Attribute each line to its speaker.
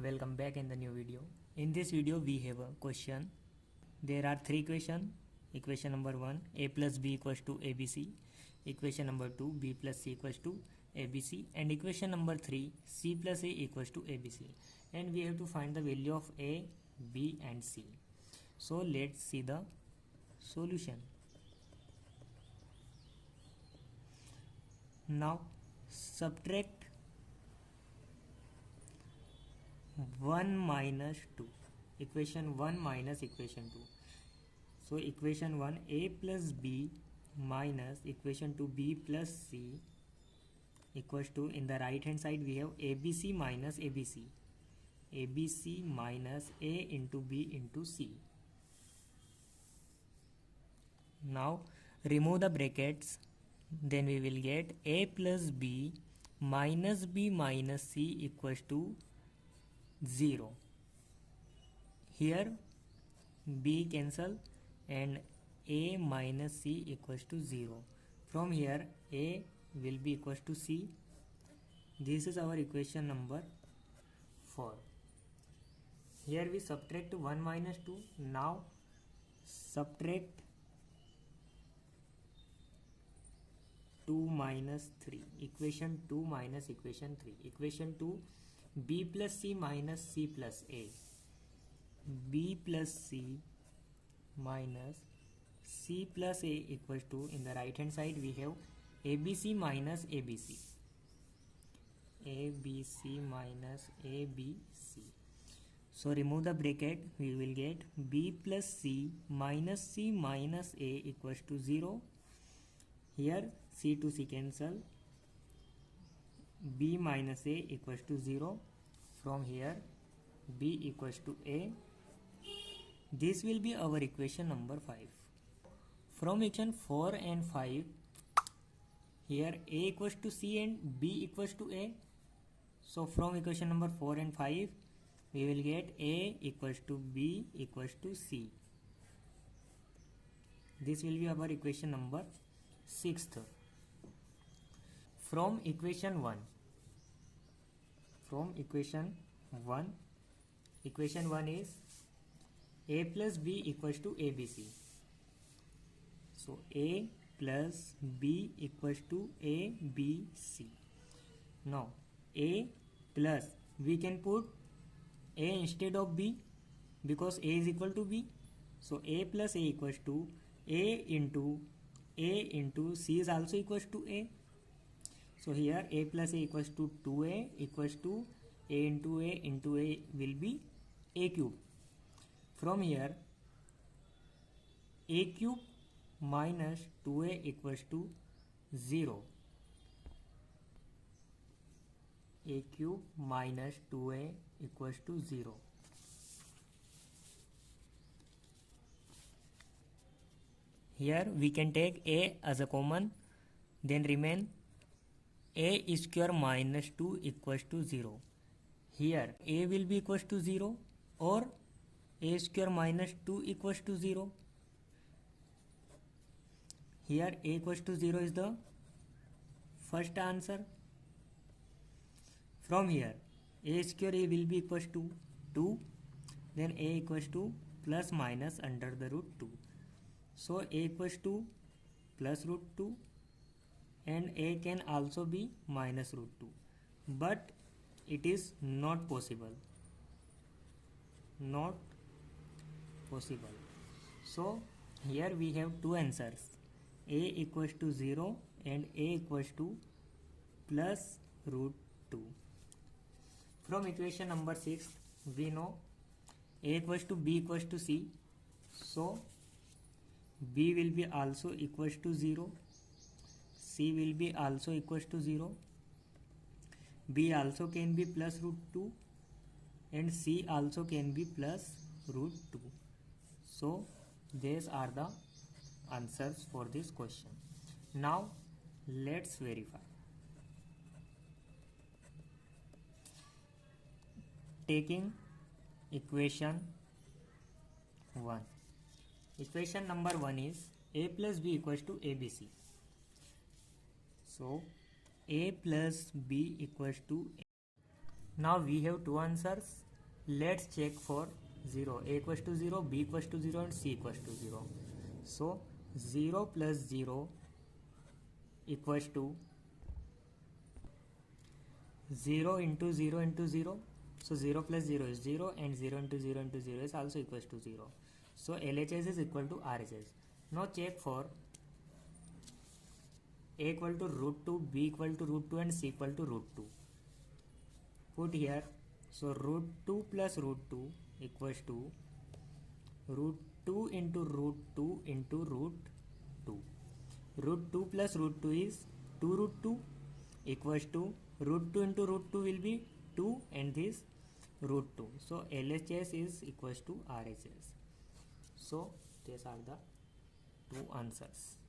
Speaker 1: Welcome back in the new video. In this video we have a question. There are three questions. Equation number 1, a plus b equals to abc. Equation number 2, b plus c equals to abc. And equation number 3, c plus a equals to abc. And we have to find the value of a, b and c. So let's see the solution. Now subtract 1 minus 2. Equation 1 minus equation 2. So equation 1, a plus b minus equation 2, b plus c equals to, in the right hand side we have abc minus abc. abc minus a into b into c. Now remove the brackets, then we will get a plus b minus c equals to 0. Here b cancel and a minus c equals to 0. From here a will be equals to c. This is our equation number 4. Here we subtract 1 minus 2. Now subtract 2 minus 3. Equation 2 minus equation 3. Equation 2, b plus c minus c plus a. b plus c minus c plus a equals to, in the right hand side we have abc minus abc. abc minus abc. So remove the bracket, we will get b plus c minus a equals to 0. Here c to c cancel, b minus a equals to 0. From here b equals to a. This will be our equation number 5. From equation 4 and 5, here a equals to c and b equals to a. So from equation number 4 and 5 we will get a equals to b equals to c. This will be our equation number 6th. From equation 1, equation 1 is a plus b equals to abc. So a plus b equals to abc. Now a plus, we can put a instead of b because a is equal to b. So a plus a equals to a into c is also equals to a. So here a plus a equals to 2a equals to a into a will be a cube. From here a cube minus 2a equals to 0. a cube minus 2a equals to 0. Here we can take a as a common, then remain a square minus 2 equals to 0. Here a will be equals to 0 or a square minus 2 equals to 0. Here a equals to 0 is the first answer. From here a square a will be equals to 2, then a equals to plus minus under the root 2. So a equals to plus root 2 and a can also be minus root 2, but it is not possible. So here we have two answers, a equals to 0 and a equals to plus root 2. From equation number 6 we know a equals to b equals to c. So b will be also equals to 0, c will be also equals to 0, b also can be plus root 2 and c also can be plus root 2. So these are the answers for this question. Now let's verify. Taking equation 1. Equation number 1 is a plus b equals to abc. So a plus b equals to a. Now we have two answers. let's check for 0. A equals to 0, B equals to 0 and C equals to 0. So 0 plus 0 equals to 0 into 0 into 0. So 0 plus 0 is 0 and 0 into 0 into 0 is also equals to 0. So LHS is equal to RHS. Now check for A equal to root 2, B equal to root 2 and C equal to root 2. Put here. So root 2 plus root 2 equals to root 2 into root 2 into root 2. Root 2 plus root 2 is 2 root 2 equals to root 2 into root 2 will be 2 and this root 2. So LHS is equals to RHS. So these are the two answers.